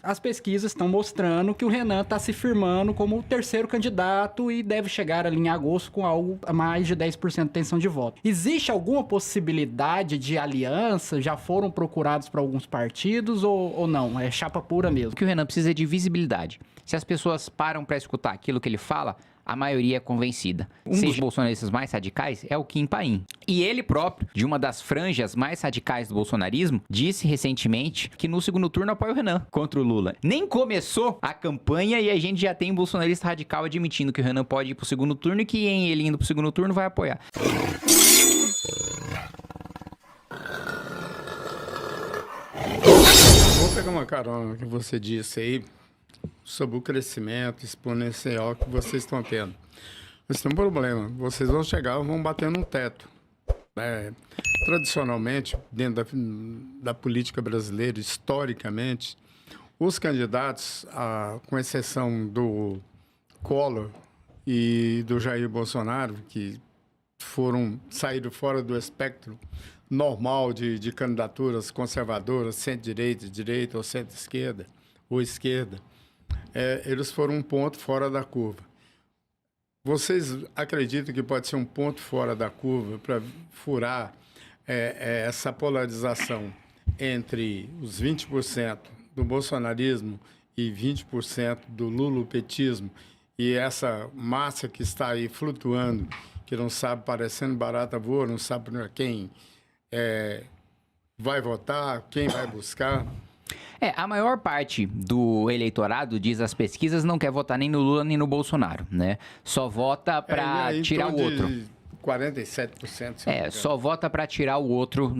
as pesquisas estão mostrando que o Renan está se firmando como o terceiro candidato e deve chegar ali em agosto com algo a mais de 10% de intenção de voto. Existe alguma possibilidade de aliança? Já foram procurados para alguns partidos ou não? É chapa pura mesmo? O que o Renan precisa é de visibilidade. Se as pessoas param para escutar aquilo que ele fala, a maioria é convencida. Um dos bolsonaristas mais radicais é o Kim Paim. E ele próprio, de uma das franjas mais radicais do bolsonarismo, disse recentemente que no segundo turno apoia o Renan contra o Lula. Nem começou a campanha e a gente já tem um bolsonarista radical admitindo que o Renan pode ir pro segundo turno e que ele indo pro segundo turno vai apoiar. Vou pegar uma carona que você disse aí sobre o crescimento exponencial que vocês estão tendo. Mas tem um problema, vocês vão chegar, vão bater num teto. Tradicionalmente, dentro da política brasileira, historicamente, os candidatos, com exceção do Collor e do Jair Bolsonaro, que saíram fora do espectro normal de candidaturas conservadoras, centro-direita, direita ou centro-esquerda, ou esquerda, eles foram um ponto fora da curva. Vocês acreditam que pode ser um ponto fora da curva para furar essa polarização entre os 20% do bolsonarismo e 20% do lulopetismo e essa massa que está aí flutuando, que não sabe, parecendo barata voa, não sabe para quem vai votar, quem vai buscar? A maior parte do eleitorado, diz as pesquisas, não quer votar nem no Lula nem no Bolsonaro, né? Só vota para tirar o outro. 47%. Só vota para tirar o outro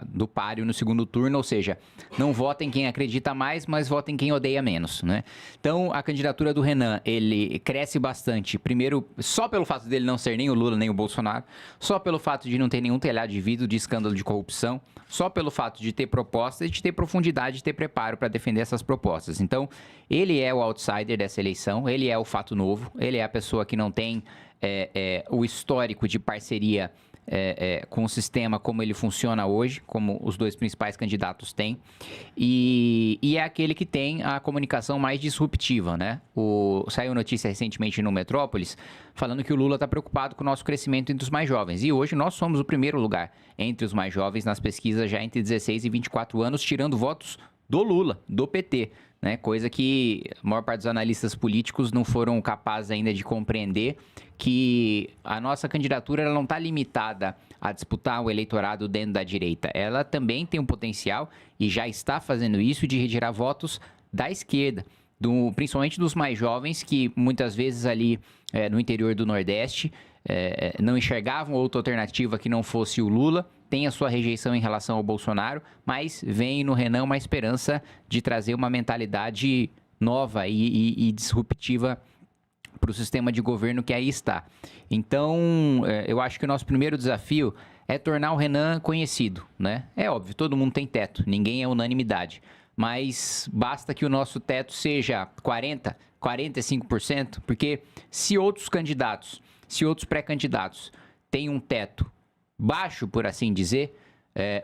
do páreo no segundo turno, ou seja, não vota em quem acredita mais, mas vota em quem odeia menos, né? Então, a candidatura do Renan, ele cresce bastante, primeiro, só pelo fato dele não ser nem o Lula nem o Bolsonaro, só pelo fato de não ter nenhum telhado de vidro de escândalo de corrupção, só pelo fato de ter propostas, de ter profundidade, de ter preparo para defender essas propostas. Então, ele é o outsider dessa eleição, ele é o fato novo, ele é a pessoa que não tem o histórico de parceria com o sistema como ele funciona hoje, como os dois principais candidatos têm, e é aquele que tem a comunicação mais disruptiva, né? Saiu notícia recentemente no Metrópolis falando que o Lula está preocupado com o nosso crescimento entre os mais jovens, e hoje nós somos o primeiro lugar entre os mais jovens nas pesquisas já entre 16 e 24 anos, tirando votos do Lula, do PT, né? Coisa que a maior parte dos analistas políticos não foram capazes ainda de compreender, que a nossa candidatura ela não está limitada a disputar o eleitorado dentro da direita. Ela também tem um potencial, e já está fazendo isso, de retirar votos da esquerda, principalmente dos mais jovens, que muitas vezes ali no interior do Nordeste não enxergavam outra alternativa que não fosse o Lula, tem a sua rejeição em relação ao Bolsonaro, mas vem no Renan uma esperança de trazer uma mentalidade nova e disruptiva para o sistema de governo que aí está. Então, eu acho que o nosso primeiro desafio é tornar o Renan conhecido, né? É óbvio, todo mundo tem teto, ninguém é unanimidade, mas basta que o nosso teto seja 40%, 45%, porque se outros candidatos, se outros pré-candidatos têm um teto baixo, por assim dizer,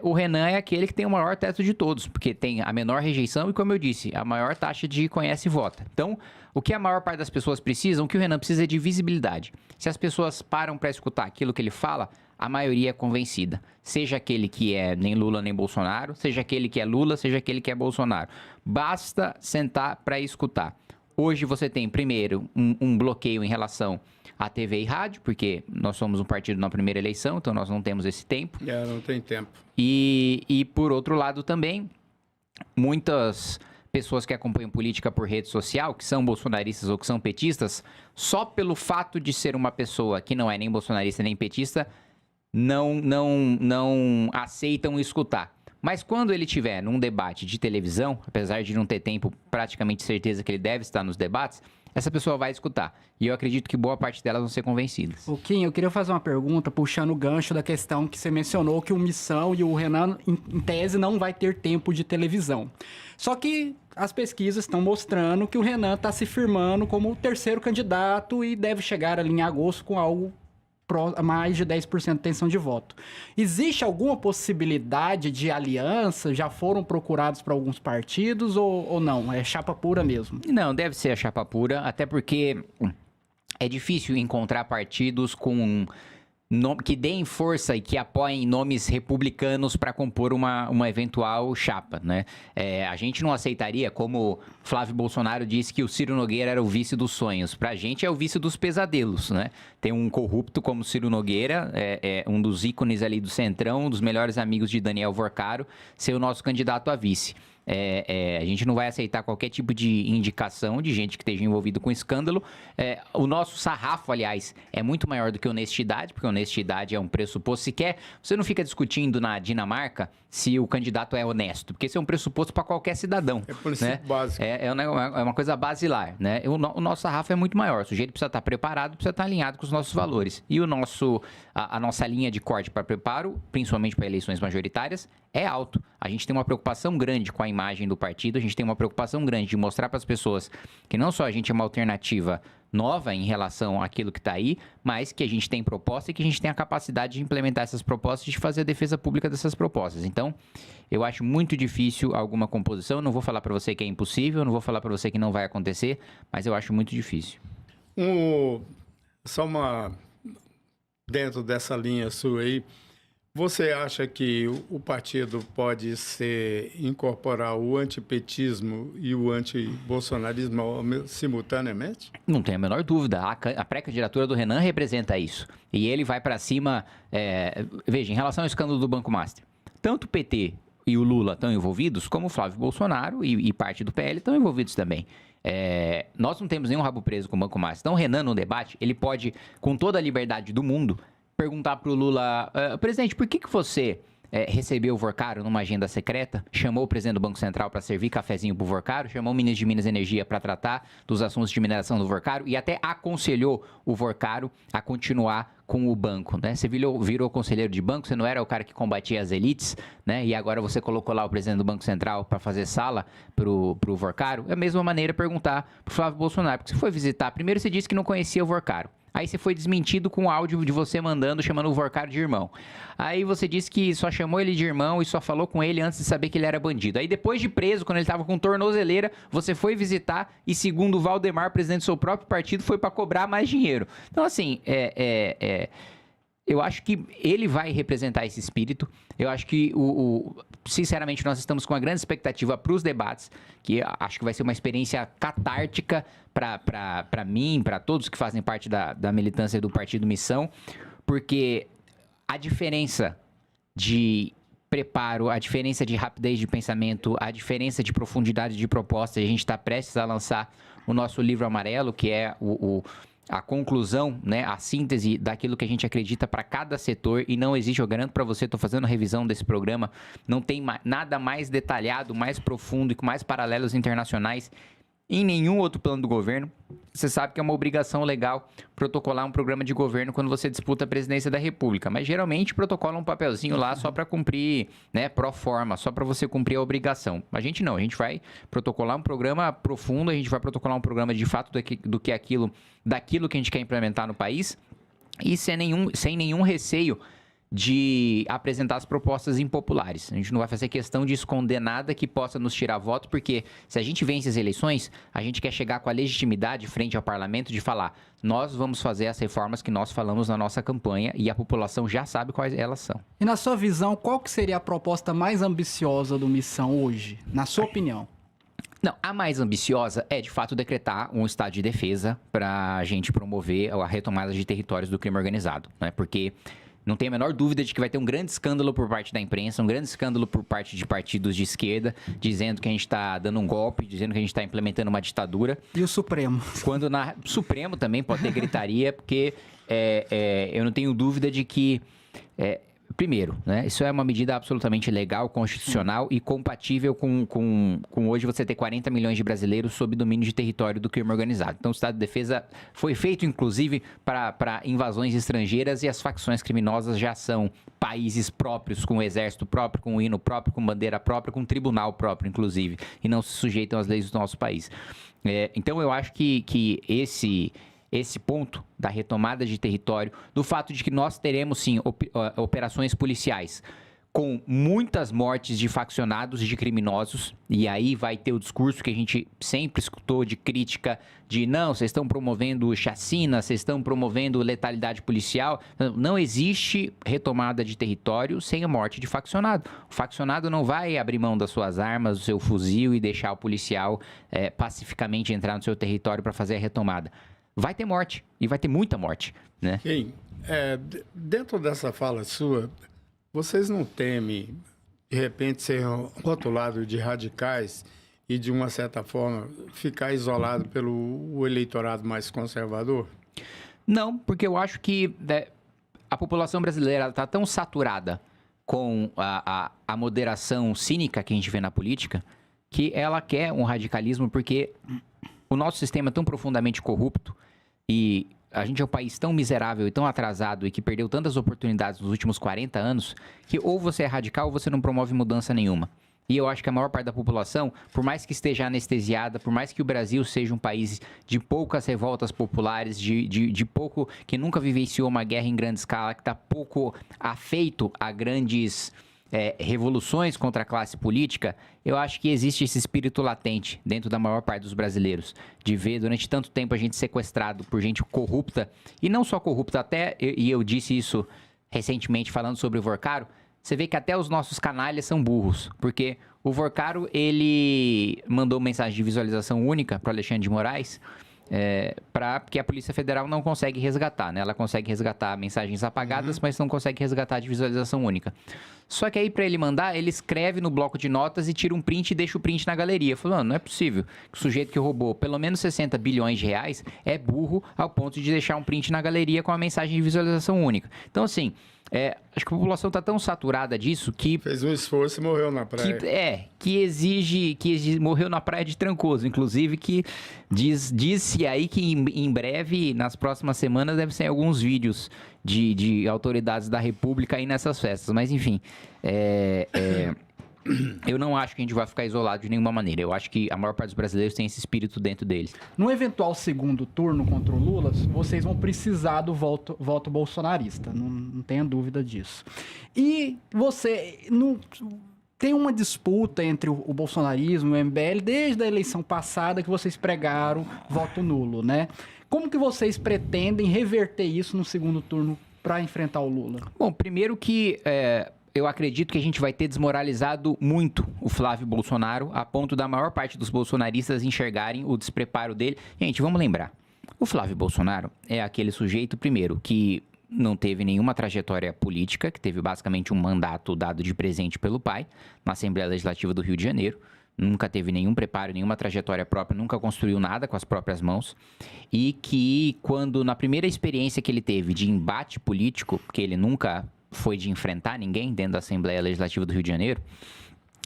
o Renan é aquele que tem o maior teto de todos, porque tem a menor rejeição e, como eu disse, a maior taxa de conhece e vota. Então, o que a maior parte das pessoas precisam, o que o Renan precisa é de visibilidade. Se as pessoas param para escutar aquilo que ele fala, a maioria é convencida. Seja aquele que é nem Lula nem Bolsonaro, seja aquele que é Lula, seja aquele que é Bolsonaro. Basta sentar para escutar. Hoje você tem, primeiro, um bloqueio em relação à TV e rádio, porque nós somos um partido na primeira eleição, então nós não temos esse tempo. Não tem tempo. E por outro lado também, muitas pessoas que acompanham política por rede social, que são bolsonaristas ou que são petistas, só pelo fato de ser uma pessoa que não é nem bolsonarista nem petista, não aceitam escutar. Mas quando ele estiver num debate de televisão, apesar de não ter tempo, praticamente certeza que ele deve estar nos debates, essa pessoa vai escutar. E eu acredito que boa parte delas vão ser convencidas. O Kim, eu queria fazer uma pergunta, puxando o gancho da questão que você mencionou, que o Missão e o Renan, em tese, não vai ter tempo de televisão. Só que as pesquisas estão mostrando que o Renan está se firmando como o terceiro candidato e deve chegar ali em agosto com algo mais de 10% de intenção de voto. Existe alguma possibilidade de aliança? Já foram procurados para alguns partidos ou não? É chapa pura mesmo? Não, deve ser a chapa pura, até porque é difícil encontrar partidos que deem força e que apoiem nomes republicanos para compor uma eventual chapa, né? A gente não aceitaria, como Flávio Bolsonaro disse que o Ciro Nogueira era o vice dos sonhos. Pra gente é o vice dos pesadelos, né? Tem um corrupto como Ciro Nogueira, um dos ícones ali do Centrão, um dos melhores amigos de Daniel Vorcaro, ser o nosso candidato a vice. A gente não vai aceitar qualquer tipo de indicação de gente que esteja envolvido com escândalo. O nosso sarrafo, aliás, é muito maior do que honestidade, porque honestidade é um pressuposto. Você não fica discutindo na Dinamarca se o candidato é honesto, porque isso é um pressuposto para qualquer cidadão. É princípio básico. É uma coisa basilar, né? O nosso sarrafo é muito maior. O sujeito precisa estar preparado, precisa estar alinhado com os nossos valores. E a nossa linha de corte para preparo, principalmente para eleições majoritárias, é alto. A gente tem uma preocupação grande com a imagem do partido, a gente tem uma preocupação grande de mostrar para as pessoas que não só a gente é uma alternativa nova em relação àquilo que está aí, mas que a gente tem proposta e que a gente tem a capacidade de implementar essas propostas e de fazer a defesa pública dessas propostas. Então, eu acho muito difícil alguma composição. Eu não vou falar para você que é impossível, não vou falar para você que não vai acontecer, mas eu acho muito difícil. Dentro dessa linha sua aí, você acha que o partido pode incorporar o antipetismo e o antibolsonarismo simultaneamente? Não tenho a menor dúvida. A pré-candidatura do Renan representa isso. E ele vai para cima... Veja, em relação ao escândalo do Banco Master, tanto o PT e o Lula estão envolvidos, como o Flávio Bolsonaro e parte do PL estão envolvidos também. Nós não temos nenhum rabo preso com o Banco Master. Então, o Renan, no debate, ele pode, com toda a liberdade do mundo, perguntar para o Lula, presidente, por que você recebeu o Vorcaro numa agenda secreta, chamou o presidente do Banco Central para servir cafezinho para o Vorcaro, chamou o ministro de Minas e Energia para tratar dos assuntos de mineração do Vorcaro e até aconselhou o Vorcaro a continuar com o banco, né? Você virou conselheiro de banco, você não era o cara que combatia as elites, né? E agora você colocou lá o presidente do Banco Central para fazer sala pro Vorcaro. É a mesma maneira perguntar pro Flávio Bolsonaro, porque você foi visitar, primeiro você disse que não conhecia o Vorcaro. Aí você foi desmentido com o áudio de você chamando o Vorcaro de irmão. Aí você disse que só chamou ele de irmão e só falou com ele antes de saber que ele era bandido. Aí depois de preso, quando ele estava com tornozeleira, você foi visitar e, segundo o Valdemar, presidente do seu próprio partido, foi para cobrar mais dinheiro. Então, assim, eu acho que ele vai representar esse espírito. Eu acho que, sinceramente, nós estamos com uma grande expectativa para os debates, que acho que vai ser uma experiência catártica para mim, para todos que fazem parte da militância do Partido Missão, porque a diferença de preparo, a diferença de rapidez de pensamento, a diferença de profundidade de proposta, a gente está prestes a lançar o nosso livro amarelo, que é a conclusão, né, a síntese daquilo que a gente acredita para cada setor, e não existe, eu garanto para você, estou fazendo a revisão desse programa, não tem nada mais detalhado, mais profundo e com mais paralelos internacionais em nenhum outro plano do governo. Você sabe que é uma obrigação legal protocolar um programa de governo quando você disputa a presidência da República, mas geralmente protocola um papelzinho lá só para cumprir, né, pro forma, só para você cumprir a obrigação. A gente não, a gente vai protocolar um programa profundo, a gente vai protocolar um programa de fato daquilo que a gente quer implementar no país e sem nenhum receio de apresentar as propostas impopulares. A gente não vai fazer questão de esconder nada que possa nos tirar voto, porque se a gente vence as eleições, a gente quer chegar com a legitimidade frente ao parlamento de falar, nós vamos fazer as reformas que nós falamos na nossa campanha e a população já sabe quais elas são. E na sua visão, qual que seria a proposta mais ambiciosa do Missão hoje, na sua opinião? Não, a mais ambiciosa é, de fato, decretar um estado de defesa para a gente promover a retomada de territórios do crime organizado, né? Porque não tenho a menor dúvida de que vai ter um grande escândalo por parte da imprensa, um grande escândalo por parte de partidos de esquerda, dizendo que a gente está dando um golpe, dizendo que a gente está implementando uma ditadura. E o Supremo? Quando o Supremo também pode ter gritaria, porque eu não tenho dúvida de que... Primeiro, né, isso é uma medida absolutamente legal, constitucional e compatível com hoje você ter 40 milhões de brasileiros sob domínio de território do crime organizado. Então, o estado de defesa foi feito, inclusive, para invasões estrangeiras e as facções criminosas já são países próprios, com exército próprio, com hino próprio, com bandeira própria, com tribunal próprio, inclusive, e não se sujeitam às leis do nosso país. Então, eu acho que esse ponto da retomada de território, do fato de que nós teremos, sim, operações policiais com muitas mortes de faccionados, de criminosos, e aí vai ter o discurso que a gente sempre escutou de crítica de não, vocês estão promovendo chacina, vocês estão promovendo letalidade policial. Não existe retomada de território sem a morte de faccionado. O faccionado não vai abrir mão das suas armas, do seu fuzil e deixar o policial pacificamente entrar no seu território para fazer a retomada. Vai ter morte, e vai ter muita morte, né? Sim. Dentro dessa fala sua, vocês não temem, de repente, ser rotulados de radicais e, de uma certa forma, ficar isolado pelo eleitorado mais conservador? Não, porque eu acho que a população brasileira está tão saturada com a moderação cínica que a gente vê na política, que ela quer um radicalismo, porque o nosso sistema é tão profundamente corrupto e a gente é um país tão miserável e tão atrasado e que perdeu tantas oportunidades nos últimos 40 anos, que ou você é radical ou você não promove mudança nenhuma. E eu acho que a maior parte da população, por mais que esteja anestesiada, por mais que o Brasil seja um país de poucas revoltas populares, de pouco, que nunca vivenciou uma guerra em grande escala, que está pouco afeito a grandes revoluções contra a classe política, eu acho que existe esse espírito latente dentro da maior parte dos brasileiros, de ver durante tanto tempo a gente sequestrado por gente corrupta, e não só corrupta, até, e eu disse isso recentemente falando sobre o Vorcaro, você vê que até os nossos canalhas são burros, porque o Vorcaro, ele mandou mensagem de visualização única para Alexandre de Moraes, porque a Polícia Federal não consegue resgatar, né? Ela consegue resgatar mensagens apagadas, mas não consegue resgatar de visualização única. Só que aí, para ele mandar, ele escreve no bloco de notas e tira um print e deixa o print na galeria. Falando, não é possível que o sujeito que roubou pelo menos 60 bilhões de reais é burro ao ponto de deixar um print na galeria com a mensagem de visualização única. Então, assim, acho que a população está tão saturada disso que... Fez um esforço e morreu na praia. Que exige morreu na praia de Trancoso, inclusive, que diz-se aí que em breve, nas próximas semanas, deve ser alguns vídeos de autoridades da República aí nessas festas. Mas, enfim, eu não acho que a gente vai ficar isolado de nenhuma maneira. Eu acho que a maior parte dos brasileiros tem esse espírito dentro deles. No eventual segundo turno contra o Lula, vocês vão precisar do voto bolsonarista, não tenha dúvida disso. E você... Tem uma disputa entre o bolsonarismo e o MBL desde a eleição passada que vocês pregaram voto nulo, né? Como que vocês pretendem reverter isso no segundo turno para enfrentar o Lula? Bom, primeiro que eu acredito que a gente vai ter desmoralizado muito o Flávio Bolsonaro, a ponto da maior parte dos bolsonaristas enxergarem o despreparo dele. Gente, vamos lembrar, o Flávio Bolsonaro é aquele sujeito, primeiro, que não teve nenhuma trajetória política, que teve basicamente um mandato dado de presente pelo pai na Assembleia Legislativa do Rio de Janeiro. Nunca teve nenhum preparo, nenhuma trajetória própria, nunca construiu nada com as próprias mãos. E que quando, na primeira experiência que ele teve de embate político, porque ele nunca foi de enfrentar ninguém dentro da Assembleia Legislativa do Rio de Janeiro,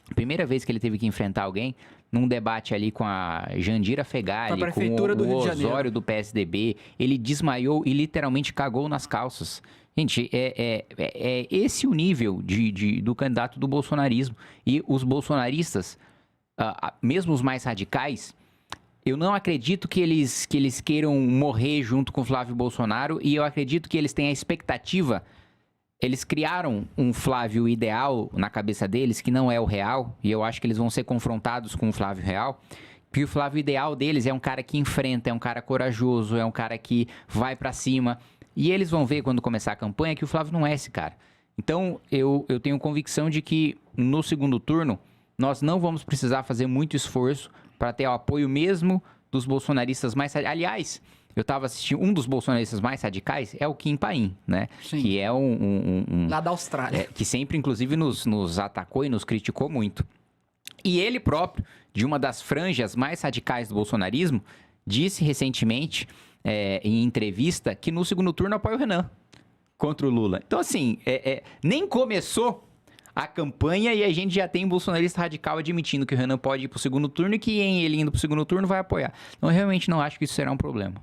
a primeira vez que ele teve que enfrentar alguém, num debate ali com a Jandira Fegali, com o Osório do PSDB, ele desmaiou e literalmente cagou nas calças. Gente, é esse o nível do candidato do bolsonarismo. E os bolsonaristas, mesmo os mais radicais, eu não acredito que eles queiram morrer junto com o Flávio Bolsonaro, e eu acredito que eles têm a expectativa. Eles criaram um Flávio ideal na cabeça deles, que não é o real, e eu acho que eles vão ser confrontados com o Flávio real, porque o Flávio ideal deles é um cara que enfrenta, é um cara corajoso, é um cara que vai pra cima, e eles vão ver quando começar a campanha que o Flávio não é esse cara. Então, eu tenho convicção de que no segundo turno, nós não vamos precisar fazer muito esforço para ter o apoio mesmo dos bolsonaristas mais... Aliás, eu estava assistindo, um dos bolsonaristas mais radicais é o Kim Paim, né? Sim. Que é lá da Austrália. Que sempre, inclusive, nos atacou e nos criticou muito. E ele próprio, de uma das franjas mais radicais do bolsonarismo, disse recentemente, em entrevista, que no segundo turno apoia o Renan contra o Lula. Então, assim, nem começou a campanha e a gente já tem um bolsonarista radical admitindo que o Renan pode ir para o segundo turno e que ele indo para o segundo turno vai apoiar. Então, eu realmente não acho que isso será um problema.